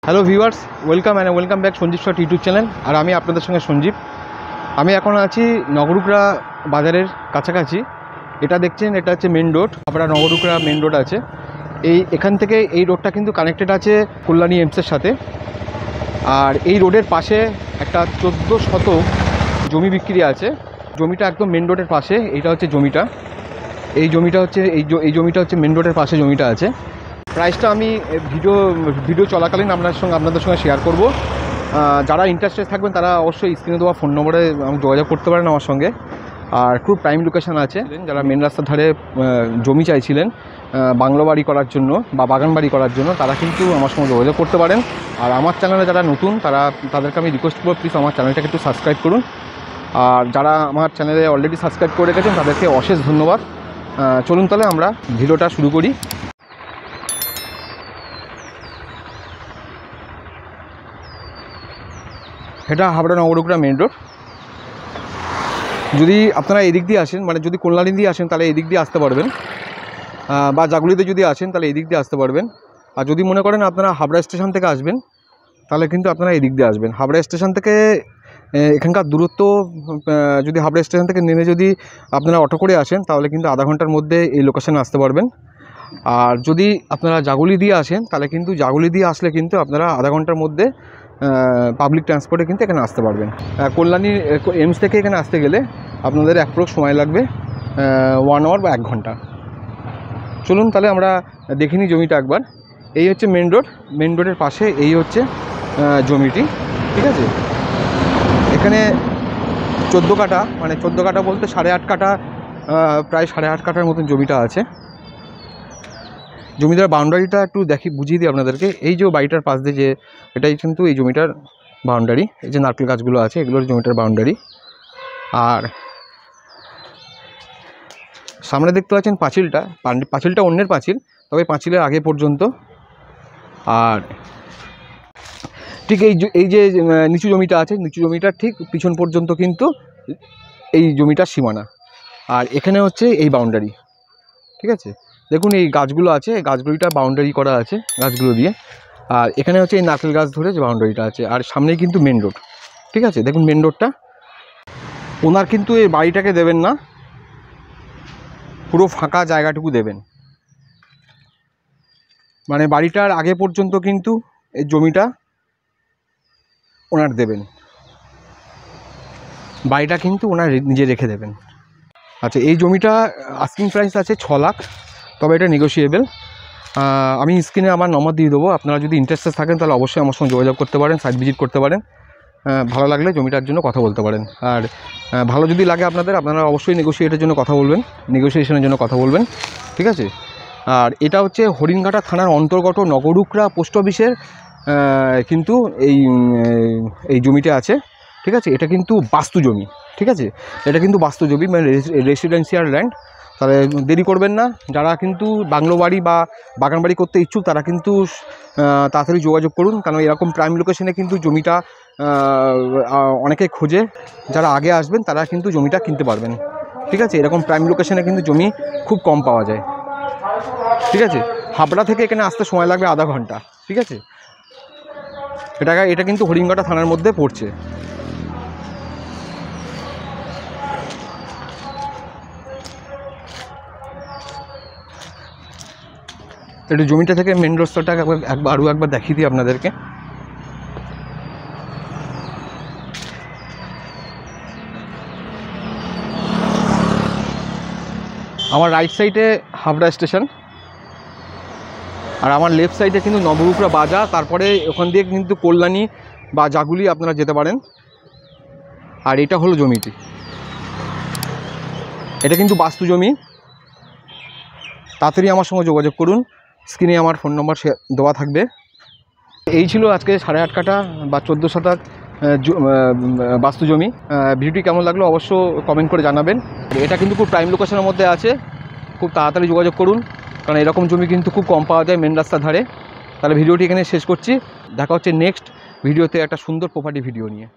Hello viewers, welcome back Sanjeev shot YouTube channel. আর আমি আপনাদের সঙ্গে সঞ্জীব। আমি এখন আছি নগরুকড়া বাজারের কাছাকাছি। এটা দেখছেন, এটা হচ্ছে মেন রোড। আমরা নগরুকড়া মেন রোড আছে। এখান থেকে এই রোডটা কিন্তু কানেক্টেড আছে কল্যাণী এমসের সাথে। আর এই রোডের পাশে একটা 14 শতক জমি বিক্রি আছে। জমিটা একদম মেন রোডের পাশে। এইটা হচ্ছে জমিটা। এই জমিটা হচ্ছে মেন রোডের পাশে জমিটা আছে। প্রাইসটা আমি ভিডিও চলাকালীন আপনাদের সঙ্গে শেয়ার করব। যারা ইন্টারেস্টেড থাকবেন তারা অবশ্যই স্ক্রিনে দেওয়া ফোন নম্বরে যোগাযোগ করতে পারেন আমার সঙ্গে। আর খুব প্রাইম লোকেশান আছে। যারা মেন রাস্তার ধারে জমি চাইছিলেন বাংলো বাড়ি করার জন্য বা বাগান বাড়ি করার জন্য, তারা কিন্তু আমার সঙ্গে যোগাযোগ করতে পারেন। আর আমার চ্যানেলে যারা নতুন তাদেরকে আমি রিকোয়েস্ট করব, প্লিজ আমার চ্যানেলটাকে একটু সাবস্ক্রাইব করুন। আর যারা আমার চ্যানেলে অলরেডি সাবস্ক্রাইব করে রেখেছেন তাদেরকে অশেষ ধন্যবাদ। চলুন তাহলে আমরা ভিডিওটা শুরু করি। এটা হাবড়া নগরুকড়া মেন রোড। যদি আপনারা এদিক দিয়ে আসেন, মানে যদি কল্যাণী দিয়ে আসেন তাহলে এদিক দিয়ে আসতে পারবেন, বা জাগুলিতে যদি আসেন তাহলে এদিক দিয়ে আসতে পারবেন। আর যদি মনে করেন আপনারা হাবড়া স্টেশন থেকে আসবেন তাহলে কিন্তু আপনারা এদিক দিয়ে আসবেন। হাবড়া স্টেশন থেকে এখানকার দূরত্ব, যদি হাবড়া স্টেশন থেকে নেমে যদি আপনারা অটো করে আসেন তাহলে কিন্তু আধা ঘন্টার মধ্যে এই লোকেশানে আসতে পারবেন। আর যদি আপনারা জাগুলি দিয়ে আসেন তাহলে কিন্তু জাগুলি দিয়ে আসলে কিন্তু আপনারা আধা ঘন্টার মধ্যে পাবলিক ট্রান্সপোর্টে কিন্তু এখানে আসতে পারবেন। কল্যাণী এমস থেকে এখানে আসতে গেলে আপনাদের অ্যাপ্রক্স সময় লাগবে 1 আওয়ার বা 1 ঘন্টা। চলুন তাহলে আমরা দেখিনি জমিটা একবার। এই হচ্ছে মেন রোড। মেন রোডের পাশে এই হচ্ছে জমিটি, ঠিক আছে। এখানে 14 কাঠা, মানে 14 কাঠা বলতে 8.5 কাঠা, প্রায় 8.5 কাঠার মতন জমিটা আছে। জমিটার বাউন্ডারিটা একটু বুঝিয়ে দিই আপনাদেরকে। এই যে বাড়িটার পাশ দিয়ে যে এটাই কিন্তু এই জমিটার বাউন্ডারি। এই যে নারকেল গাছগুলো আছে এগুলোর জমিটার বাউন্ডারি। আর সামনে দেখতে পাচ্ছেন পাঁচিলটা অন্যের পাঁচিল, তবে পাঁচিলের আগে পর্যন্ত। আর ঠিক এই যে নিচু জমিটা আছে, নিচু জমিটার ঠিক পিছন পর্যন্ত কিন্তু এই জমিটার সীমানা। আর এখানে হচ্ছে এই বাউন্ডারি, ঠিক আছে। দেখুন এই গাছগুলো আছে, এই গাছগুলিটা বাউন্ডারি করা আছে গাছগুলো দিয়ে। আর এখানে হচ্ছে এই নারকেল গাছ ধরে যে বাউন্ডারিটা আছে। আর সামনেই কিন্তু মেন রোড, ঠিক আছে। দেখুন মেন রোডটা। ওনার কিন্তু এই বাড়িটাকে দেবেন না, পুরো ফাঁকা জায়গাটুকু দেবেন। মানে বাড়িটার আগে পর্যন্ত কিন্তু এই জমিটা ওনার দেবেন, বাড়িটা কিন্তু ওনার নিজে রেখে দেবেন। আচ্ছা, এই জমিটা আস্কিং প্রাইস আছে 6 লাখ, তবে এটা নেগোশিয়েবল। আমি স্ক্রিনে আমার নম্বর দিয়ে দেবো। আপনারা যদি ইন্টারেস্টেড থাকেন তাহলে অবশ্যই আমার সঙ্গে যোগাযোগ করতে পারেন, সাইট ভিজিট করতে পারেন। ভালো লাগলে জমিটার জন্য কথা বলতে পারেন। আর ভালো যদি লাগে আপনারা অবশ্যই নেগোশিয়েশনের জন্য কথা বলবেন, ঠিক আছে। আর এটা হচ্ছে হরিণঘাটা থানার অন্তর্গত নগরুকড়া পোস্ট অফিসের কিন্তু এই জমিটা আছে, ঠিক আছে। এটা কিন্তু বাস্তু জমি, ঠিক আছে। এটা কিন্তু বাস্তু জমি, মানে রেসিডেন্সিয়াল ল্যান্ড। তাহলে দেরি করবেন না। যারা কিন্তু বাংলো বাড়ি বা বাগান বাড়ি করতে ইচ্ছুক তারা কিন্তু তাড়াতাড়ি যোগাযোগ করুন, কারণ এরকম প্রাইম লোকেশনে কিন্তু জমিটা অনেকে খোঁজে। যারা আগে আসবেন তারা কিন্তু জমিটা কিনতে পারবেন, ঠিক আছে। এরকম প্রাইম লোকেশনে কিন্তু জমি খুব কম পাওয়া যায়, ঠিক আছে। হাবড়া থেকে এখানে আসতে সময় লাগবে আধা ঘন্টা, ঠিক আছে। এটা কিন্তু হরিণঘাটা থানার মধ্যে পড়ছে। একটু জমিটা থেকে মেন রাস্তাটা একবার দেখিয়ে দিই আপনাদেরকে। আমার রাইট সাইডে হাবড়া স্টেশন, আর আমার লেফট সাইডে কিন্তু নগরুকড়া বাজার। তারপরে ওখান দিয়ে কিন্তু কল্যাণী বা জাগুলি আপনারা যেতে পারেন। আর এটা হলো জমিটি, এটা কিন্তু বাস্তু জমি। তাড়াতাড়ি আমার সঙ্গে যোগাযোগ করুন, স্ক্রিনে আমার ফোন নম্বর দেওয়া থাকবে। এই ছিল আজকে 8.5 কাঠা বা 14 শতক বাস্তু জমি। ভিডিওটি কেমন লাগলো অবশ্য কমেন্ট করে জানাবেন। এটা কিন্তু খুব প্রাইম লোকেশনের মধ্যে আছে, খুব তাড়াতাড়ি যোগাযোগ করুন, কারণ এরকম জমি কিন্তু খুব কম পাওয়া যায় মেন রাস্তার ধারে। তাহলে ভিডিওটি এখানে শেষ করছি। দেখা হচ্ছে নেক্সট ভিডিওতে একটা সুন্দর প্রপার্টি ভিডিও নিয়ে।